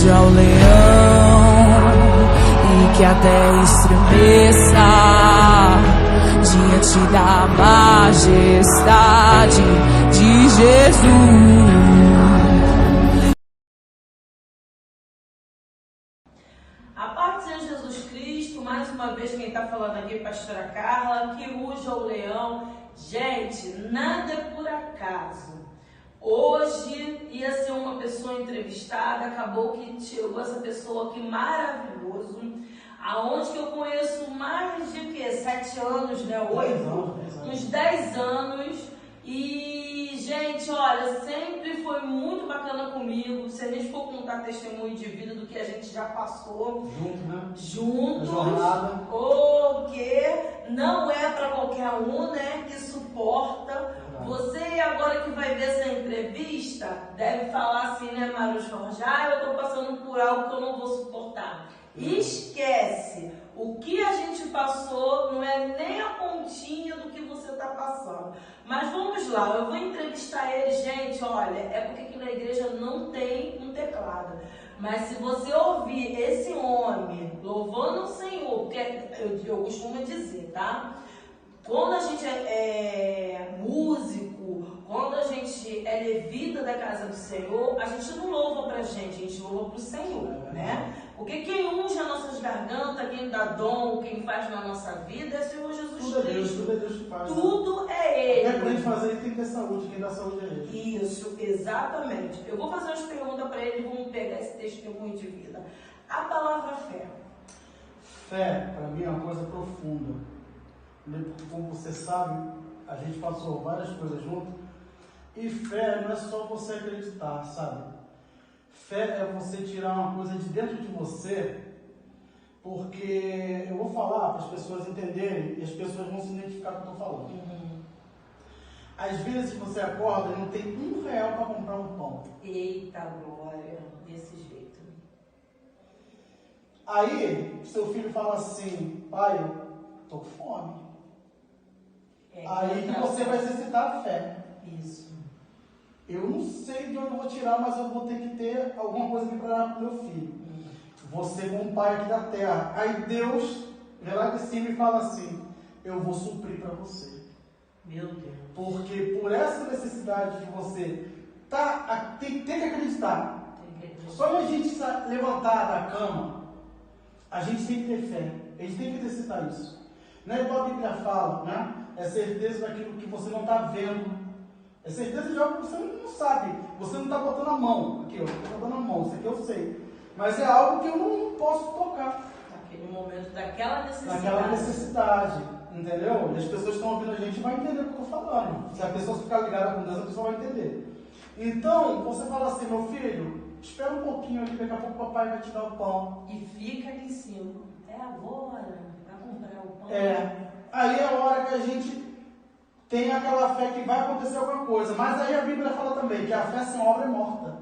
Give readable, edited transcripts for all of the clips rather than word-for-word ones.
ruja o leão e que a terra estremeça diante da majestade de Jesus. A paz do Senhor Jesus Cristo, mais uma vez quem está falando aqui é a pastora Carla, que ruja o leão. Gente, nada é por acaso. Hoje ia ser uma pessoa entrevistada, acabou que chegou essa pessoa aqui maravilhoso, aonde que eu conheço mais de 7 anos, né? 8, uns 10 anos. E, gente, olha, sempre foi muito bacana comigo. Se a gente for contar testemunho de vida do que a gente já passou juntos, o que não é para qualquer um, né, que suporta. Você agora que vai ver essa entrevista deve falar assim, né, Marus Forjá, eu estou passando por algo que eu não vou suportar. Esquece, o que a gente passou não é nem a pontinha do que você está passando. Mas vamos lá, eu vou entrevistar ele, gente, olha, é porque aqui na igreja não tem um teclado. Mas se você ouvir esse homem louvando o Senhor, porque eu costumo dizer, tá? Quando a gente é músico, quando a gente é levita da casa do Senhor, a gente não louva pra gente, a gente louva pro Senhor, né? Porque quem unge as nossas gargantas, quem dá dom, quem faz na nossa vida é o Senhor Jesus Cristo. Tudo é Deus, tudo é Deus que faz. Tudo é Ele. Até pra gente fazer, tem que ter saúde, quem dá saúde é Ele. Isso, exatamente. Eu vou fazer umas perguntas para ele, vamos pegar esse testemunho de vida. A palavra fé. Fé, para mim, é uma coisa profunda. Como você sabe, a gente passou várias coisas juntos. E fé não é só você acreditar, sabe? Fé é você tirar uma coisa de dentro de você, porque eu vou falar para as pessoas entenderem e as pessoas vão se identificar com o que eu estou falando. Às vezes você acorda e não tem R$1 para comprar um pão. Eita glória, desse jeito. Aí, seu filho fala assim, pai, eu tô com fome. Aí que você vai exercitar a fé. Isso. Eu não sei de onde eu vou tirar, mas eu vou ter que ter alguma coisa aqui para dar para o meu filho. Você como pai aqui da terra. Aí Deus, vem lá de cima e fala assim, eu vou suprir para você. Meu Deus. Porque por essa necessidade de você tem que acreditar. Só a gente se levantar da cama, a gente tem que ter fé. A gente tem que exercitar isso. Não é igual a Bíblia fala, né? É certeza daquilo que você não está vendo. É certeza de algo que você não sabe. Você não está botando a mão. Aqui, ó, estou botando a mão. Isso aqui eu sei. Mas é algo que eu não posso tocar. Naquele momento daquela necessidade. Naquela necessidade. Entendeu? E as pessoas que estão ouvindo a gente vão entender o que eu estou falando. Se a pessoa ficar ligada com Deus, a pessoa vai entender. Então, você fala assim, meu filho, espera um pouquinho aqui, daqui a pouco o papai vai te dar o pão. E fica ali em cima. É agora, para comprar o pão. Aí é a hora que a gente tem aquela fé que vai acontecer alguma coisa. Mas aí a Bíblia fala também que a fé sem obra é morta.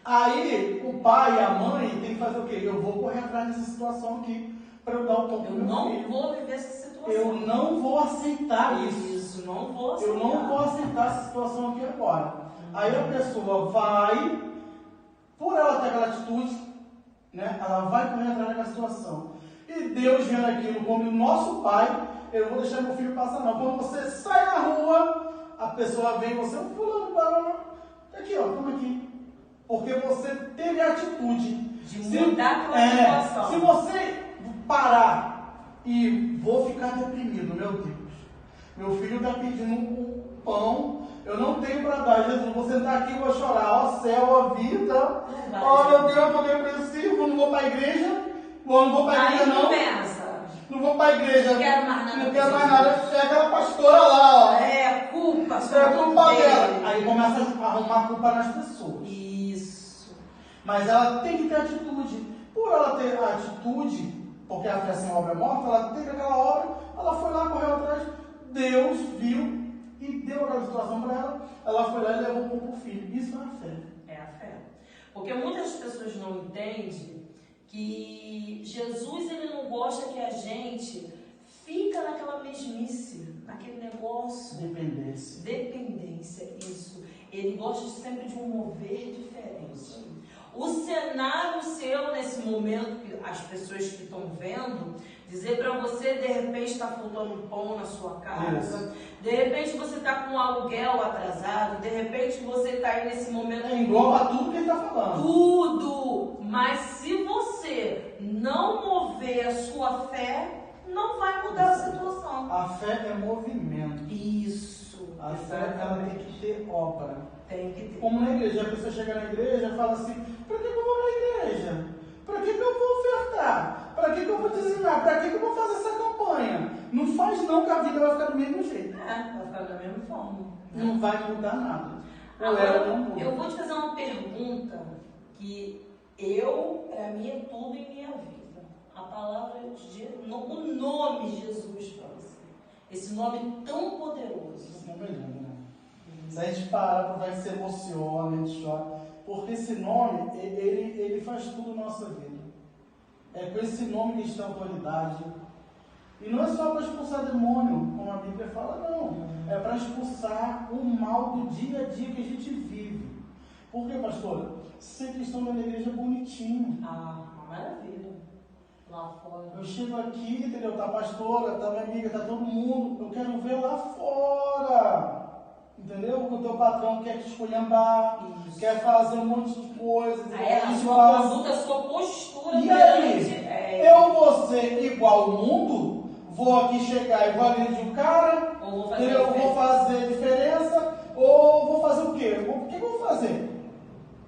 Aí o pai e a mãe tem que fazer o quê? Eu vou correr atrás dessa situação aqui para eu dar o pão para o meu filho. Eu não vou viver essa situação. Eu não vou aceitar isso. Não vou aceitar. Eu não vou aceitar essa situação aqui agora. Aí a pessoa vai, por ela ter aquela atitude, né? Ela vai correr atrás daquela situação. E Deus vendo aquilo como o nosso pai, eu vou deixar meu filho passar não. Quando você sai na rua, a pessoa vem, você, fulano, aqui ó, toma aqui. Porque você teve a atitude de mudar aquela situação. Se você parar e vou ficar deprimido, meu Deus, meu filho está pedindo um pão, eu não tenho para dar, Jesus, vou sentar aqui e vou chorar, ó céu, ó vida, ó meu Deus, eu estou depressivo, não vou para a igreja, não vou para a igreja não. Não vou para a igreja. Não quero mais nada. Não quero mais nada. É aquela pastora lá, ó. É culpa. É culpa dela. Aí começa a arrumar culpa nas pessoas. Isso. Mas ela tem que ter atitude. Por ela ter a atitude, porque a fé sem obra é morta, ela teve aquela obra, ela foi lá, correu atrás. Deus viu e deu aquela situação para ela. Ela foi lá e levou um pouco o filho. Isso é a fé. É a fé. Porque muitas pessoas não entendem que Jesus, ele não gosta que a gente fica naquela mesmice, naquele negócio. Dependência, isso. Ele gosta sempre de um mover diferente. O cenário seu nesse momento, que as pessoas que estão vendo, dizer para você, de repente está faltando pão na sua casa, de repente você está com um aluguel atrasado, de repente você está aí nesse momento... Engloba tudo que ele está falando. Tudo! Mas se você não mover a sua fé, não vai mudar a situação. A fé é movimento. Isso. A fé, ela tem que ter obra. Tem que ter. Como na igreja, a pessoa chega na igreja e fala assim, para que eu vou na igreja? Para que eu vou ofertar? Para que eu vou dizimar? Para que eu vou fazer essa campanha? Não faz não, que a vida vai ficar do mesmo jeito. Vai ficar da mesma forma. Não vai mudar nada. Agora, eu vou te fazer uma pergunta que para mim é tudo em minha vida. A palavra de o nome Jesus para você. Esse nome tão poderoso. Esse nome é lindo, né? Se a gente parar, vai se emociona, a gente chora. Porque esse nome, ele faz tudo na nossa vida. É com esse nome que a gente tem autoridade. E não é só para expulsar demônio, como a Bíblia fala, não. É para expulsar o mal do dia a dia que a gente vive. Por quê, pastora? Ser cristão na igreja é bonitinho. Maravilha. Lá fora. Eu chego aqui, entendeu? Tá a pastora, tá minha amiga, tá todo mundo. Eu quero ver lá fora. Entendeu? O teu patrão quer te esculhambar, quer fazer um monte de coisas. A sua conduta, a sua postura. E aí? Eu vou ser igual ao mundo? Vou aqui chegar e vou agredir o cara? Ou vou fazer diferença? Ou vou fazer o quê? O que eu vou fazer?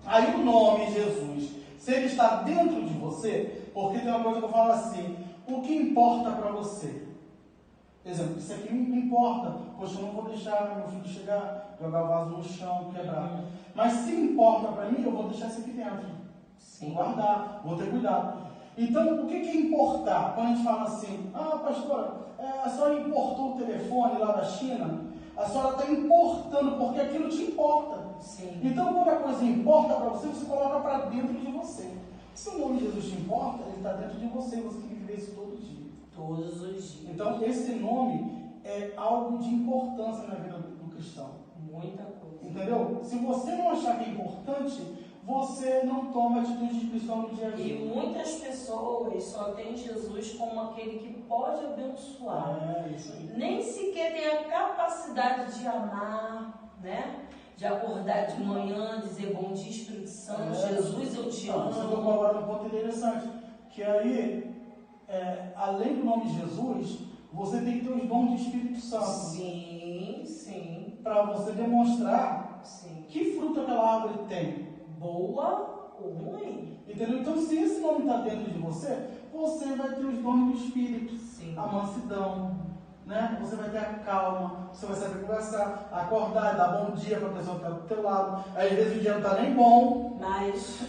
Aí o nome Jesus, se ele está dentro de você, porque tem uma coisa que eu falo assim, o que importa para você? Por exemplo, isso aqui me importa. Poxa, eu não vou deixar meu filho chegar, jogar o vaso no chão, quebrar. Mas se importa para mim, eu vou deixar isso aqui dentro. Sim. Vou guardar, vou ter cuidado. Então, o que é importar? Quando a gente fala assim, pastora, a senhora importou o telefone lá da China, a senhora está importando porque aquilo te importa. Sim. Então, quando a coisa importa para você, você coloca para dentro de você. Se o nome de Jesus te importa, ele está dentro de você, você tem que viver isso todo dia. Todos os dias. Então, esse nome é algo de importância na vida do cristão. Muita coisa. Entendeu? Se você não achar que é importante, você não toma atitude de cristão no dia a dia. E muitas pessoas só têm Jesus como aquele que pode abençoar. Isso aí. Nem sequer tem a capacidade de amar, né? De acordar de manhã, dizer bom dia, Espírito Santo, Jesus, eu te amo. Você tocou agora um ponto interessante, que aí, além do nome Jesus, você tem que ter os dons do Espírito Santo. Sim, sim. Para você demonstrar sim. Que fruto aquela árvore tem. Boa ou ruim. Entendeu? Então, se esse nome está dentro de você, você vai ter os dons do Espírito. Sim. A mansidão, né? Você vai ter a calma, você vai saber conversar, acordar, dar bom dia para a pessoa que está do teu lado. Às vezes o dia não está nem bom. Mas...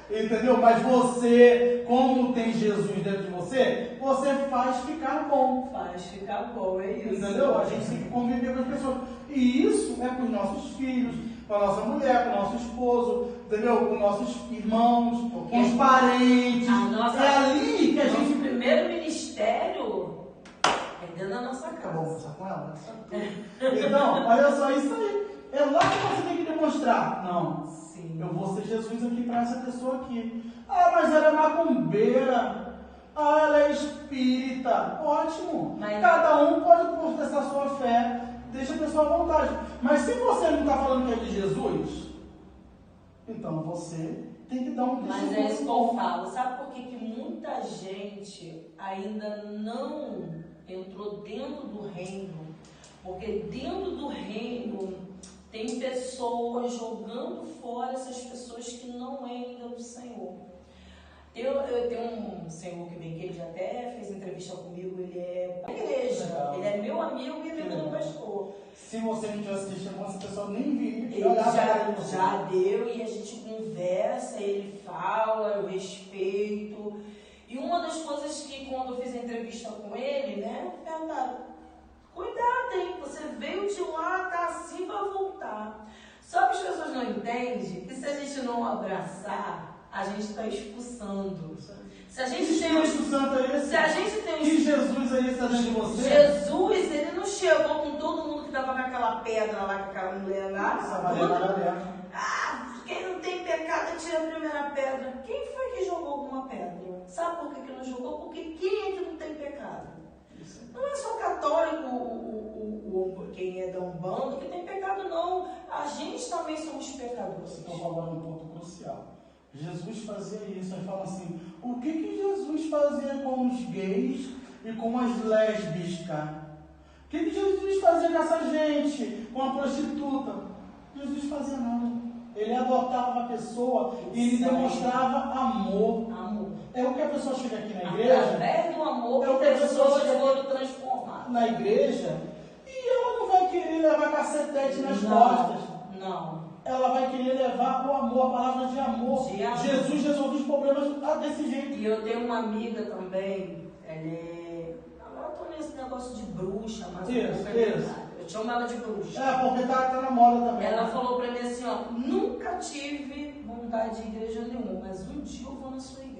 Entendeu? Mas você, como tem Jesus dentro de você, você faz ficar bom. Faz ficar bom, é isso. Entendeu? A gente tem que conviver com as pessoas. E isso é para os nossos filhos, para a nossa mulher, para o nosso esposo, entendeu? Com nossos irmãos, com os parentes. É ali que a gente... Nosso primeiro ministério é dentro da nossa casa. Vamos conversar com ela? Então, olha só, isso aí. É lá que você tem que demonstrar. Não. Sim. Eu vou ser Jesus aqui para essa pessoa aqui. Mas ela é macumbeira. Ela é espírita. Ótimo. Mas... Cada um pode confessar a sua fé. Deixa a pessoa à vontade. Mas se você não está falando que é de Jesus, então você tem que dar um testemunho. Mas é isso que eu falo. Sabe por que muita gente ainda não entrou dentro do reino? Porque dentro do reino tem pessoas jogando fora essas pessoas que não é ainda do Senhor. Eu tenho um senhor que vem aqui, ele já até fez entrevista comigo, ele é da igreja, ele é meu amigo e amigo do pastor. Se você não tivesse testemunho, essa pessoa nem viria. Ele já deu e a gente conversa, ele fala, eu respeito. E uma das coisas que quando eu fiz a entrevista com ele, né, perguntaram, cuidado, hein, você veio de lá, tá assim, vai voltar. Só que as pessoas não entendem que se a gente não abraçar, a gente está expulsando. Se a gente tem Espírito Santo é esse? Se a gente tem que Jesus aí está dentro de você? Jesus, ele não chegou com todo mundo que estava com aquela pedra lá, com aquela mulher lá. Quem Quem não tem pecado, tira a primeira pedra. quem foi que jogou alguma pedra? Sabe por que não jogou? Porque quem é que não tem pecado? Não é só católico, quem é da Umbanda, que tem pecado, não. A gente também somos pecadores. Você está falando um ponto crucial. Jesus fazia isso. Ele fala assim, o que Jesus fazia com os gays e com as lésbicas? O que Jesus fazia com essa gente, com a prostituta? Jesus fazia nada. Ele adotava a pessoa e ele demonstrava amor. É o que a pessoa chega aqui na igreja. Através do amor, é o que a pessoa chega foram transformadas na igreja e ela não vai querer levar cacetete nas costas. Não. Ela vai querer levar o amor, a palavra de amor. Jesus resolveu os problemas desse jeito. E eu tenho uma amiga também, agora eu tô nesse negócio de bruxa, mas eu chamo ela de bruxa. Porque tá na moda também. Ela falou pra mim assim, ó, nunca tive vontade de igreja nenhuma, mas um dia eu vou na sua igreja.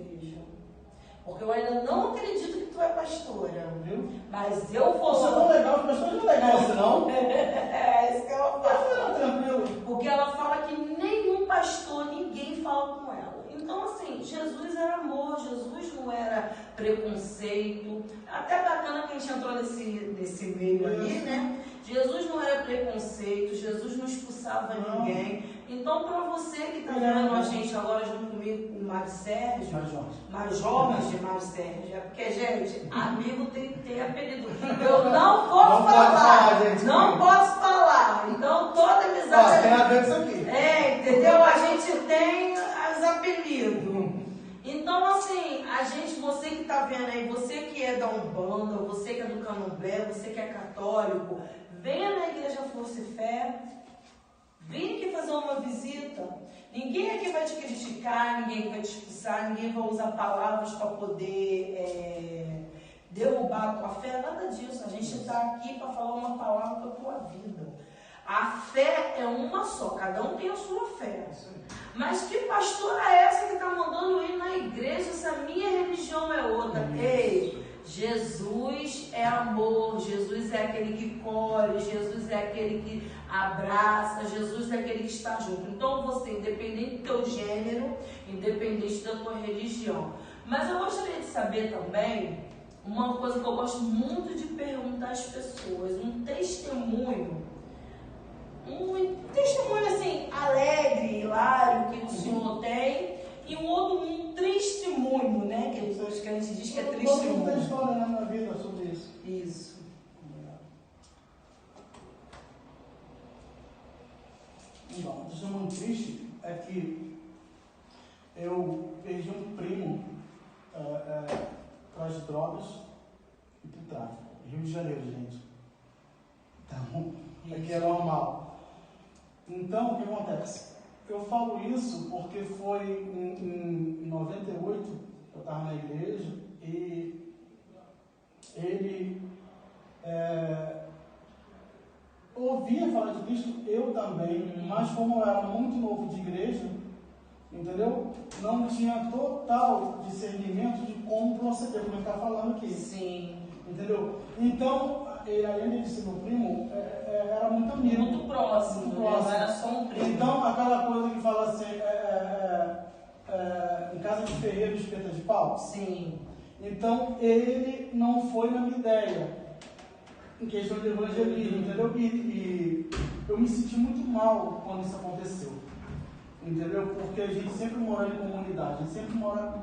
Porque eu ainda não acredito que tu é pastora. Viu? Mas eu vou. Você é tão legal, os pastores não é legal assim, não? É isso que ela fala. Tranquilo. Porque ela fala que nenhum pastor, ninguém fala com ela. Então, assim, Jesus era amor, Jesus não era preconceito. Até bacana que a gente entrou nesse meio aí, né? Jesus não era preconceito, Jesus não expulsava ninguém. Então, para você que está vendo a gente agora junto comigo, com o Mário Sérgio, mais jovens de Mário Sérgio, porque, gente, amigo tem que ter apelido. Eu não posso falar, não posso falar. Então, toda amizade. Tem a ver com isso aqui. Entendeu? A gente tem os apelidos. Então, assim, você que está vendo aí, você que é da Umbanda, você que é do Candomblé, você que é católico, venha na Igreja Força e Fé, vem aqui fazer uma visita. Ninguém aqui vai te criticar, ninguém vai te expulsar, ninguém vai usar palavras para poder derrubar a tua fé, nada disso. A gente está aqui para falar uma palavra para a tua vida. A fé é uma só, cada um tem a sua fé. Mas que pastora é essa que está mandando ir na igreja se a minha religião é outra? Ei, Jesus é amor, Jesus é aquele que colhe, Jesus é aquele que abraça, Jesus é aquele que está junto. Então você, independente do teu gênero, independente da tua religião. Mas eu gostaria de saber também uma coisa que eu gosto muito de perguntar às pessoas, um testemunho assim, alegre, hilário, que o senhor tem, e um testemunho, né? Que a gente diz que é testemunho. Não tem história na minha vida sobre isso. Isso. Então, o testemunho triste é que eu perdi um primo para as drogas e para o tráfico. Rio de Janeiro, gente. Então, aqui é normal. Então, o que acontece? Eu falo isso porque foi em 98, eu estava na igreja, e ele ouvia falar de Cristo, eu também, mas como eu era muito novo de igreja, entendeu? Não tinha total discernimento de como proceder, como ele está falando aqui. Sim. Entendeu? Então, além de ser meu primo, era muito amigo. Muito próximo. Não era só um primo. Então, aquela coisa que fala assim, em casa de ferreiro, espeta de pau. Sim. Então, ele não foi na minha ideia, em questão de evangelismo, entendeu? E eu me senti muito mal quando isso aconteceu. Entendeu? Porque a gente sempre morou em comunidade,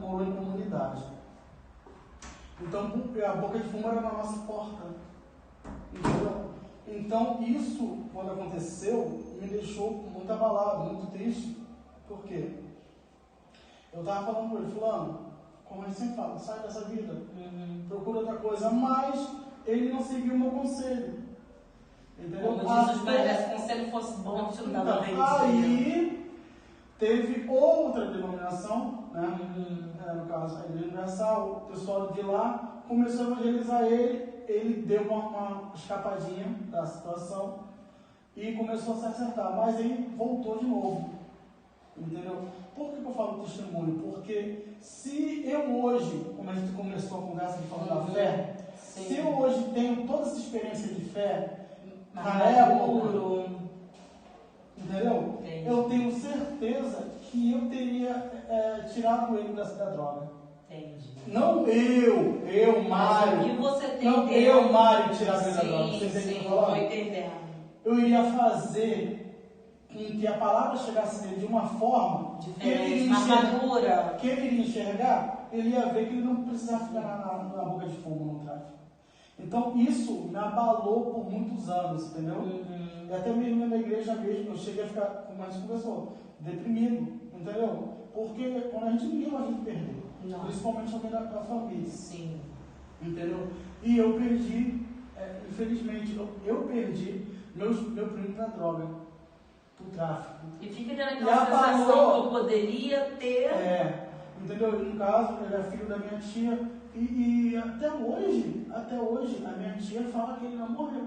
morou em comunidade. Então, a boca de fumo era na nossa porta. Entendeu? Então, isso, quando aconteceu, me deixou muito abalado, muito triste. Por quê? Eu estava falando com ele, fulano, como a gente sempre fala, sai dessa vida, procura outra coisa, mas ele não seguiu o meu conselho. Entendeu? Como Jesus, mas se o conselho fosse bom, te não dava bem. Aí, teve outra denominação, né? No caso, a Igreja Universal, o pessoal de lá começou a evangelizar ele deu uma escapadinha da situação e começou a se acertar, mas ele voltou de novo, entendeu? Por que eu falo testemunho? Porque se eu hoje, como a gente começou a conversa de falar da fé, se eu hoje tenho toda essa experiência de fé, na época, entendeu? Eu tenho certeza que eu teria tirado ele da droga. Entendi. Não eu, Mário. E você tem não ideia? eu, Mário, tirar ele da droga. Você entende o que eu tô Tô falando? entendendo. Eu iria fazer com que a palavra chegasse nele de uma forma Diferente, mais madura. que ele iria enxergar, ele ia ver que ele não precisava ficar na boca de fumo no tráfico. Então isso me abalou por muitos anos, entendeu? E até mesmo na igreja mesmo, eu cheguei a ficar, como a gente conversou, deprimido, entendeu? Porque quando a gente ninguém gosta de perder, principalmente alguém da família. Sim. Entendeu? E eu perdi, infelizmente, eu perdi meu primo para droga, pro tráfico. E fica tendo aquela sensação que eu poderia ter. Entendeu? No caso, ele é filho da minha tia. E até hoje, a minha tia fala que ele não morreu.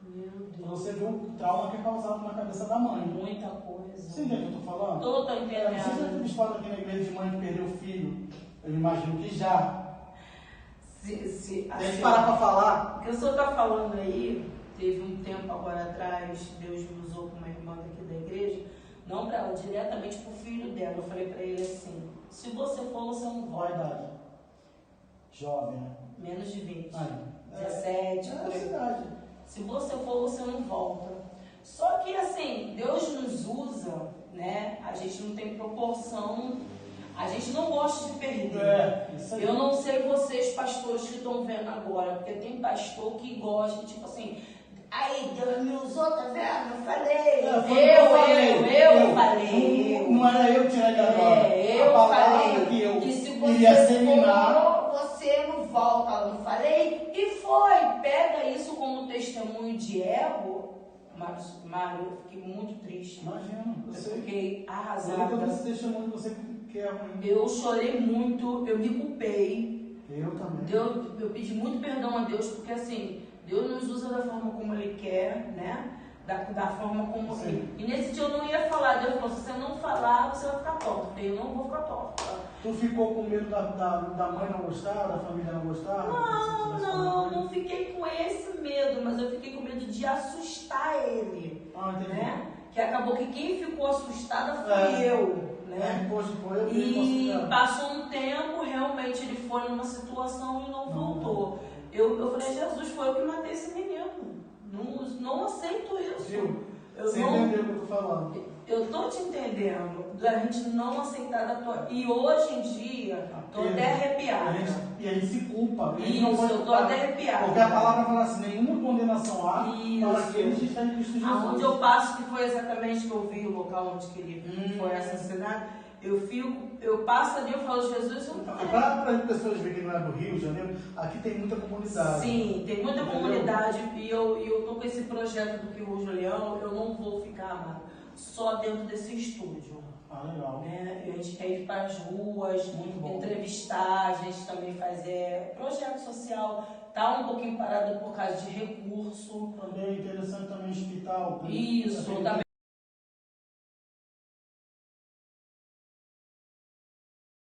Meu Deus. Você vê o trauma que é causado na cabeça da mãe. Muita coisa. Você entende o que eu tô falando? Tô Você já entendendo. teve história aqui na igreja de mãe que perdeu o filho? Eu imagino que já. Se A gente parar para falar. O que o senhor está falando aí, teve um tempo agora atrás, Deus me usou com uma irmã daqui da igreja, não para ela, diretamente para o filho dela. Eu falei para ele assim: se você for, você não Qual a volta. idade? Jovem, né? Menos de 20. Aí. 17, por aí. Cidade. Se você for, você não volta. Só que assim, Deus nos usa, né? A gente não tem proporção, a gente não gosta de perder. Isso aí. Eu não sei vocês, pastores que estão vendo agora, porque tem pastor que gosta, tipo assim, aí Deus me usou, tá vendo? Eu falei. Eu falei. Não era eu que tinha da droga. Eu A palavra falei que eu que se iria você seminar. for, você não volta. Eu não falei? E foi. Pega isso como testemunho de ego. Mário, eu fiquei muito triste. Imagina, Eu fiquei Eu arrasada. tô esse testemunho de você que é ruim. Eu chorei muito, eu me culpei. Eu também. Eu pedi muito perdão a Deus, porque assim, Deus nos usa da forma como Ele quer, né? Da forma como Ele. E nesse dia eu não ia falar. Deus falou: se você não falar, você vai ficar torto. Eu falei: eu não vou ficar torto. Tu ficou com medo da mãe não gostar, da família não gostar? Não fiquei com esse medo, mas eu fiquei com medo de assustar ele. Entendi. Né? Que acabou que quem ficou assustada fui eu. Né? E passou um tempo, realmente ele foi numa situação e não voltou. Eu falei: Jesus, foi eu que matei esse menino. Não aceito isso. Você entendeu o que eu tô falando? Eu tô te entendendo, da gente não aceitar da tua. E hoje em dia, tô até arrepiada. E a gente se culpa. Isso, eu tô até arrepiada. Porque a palavra fala assim: nenhuma condenação há para aqueles que estão em Cristo Jesus. Aonde eu passo, que foi exatamente que eu vi o local onde que ele foi assassinado, eu passo ali, eu falo: Jesus, eu não tô. Para as pessoas verem que não é do Rio de Janeiro, aqui tem muita comunidade. Sim, tem muita comunidade. E eu tô com esse projeto do Que Ruja o Leão, eu não vou ficar, mano, só dentro desse estúdio. Legal. Né? A gente quer ir para as ruas, entrevistar, a gente também faz projeto social, tá um pouquinho parado por causa de recurso. Também é interessante também hospital. Isso, também.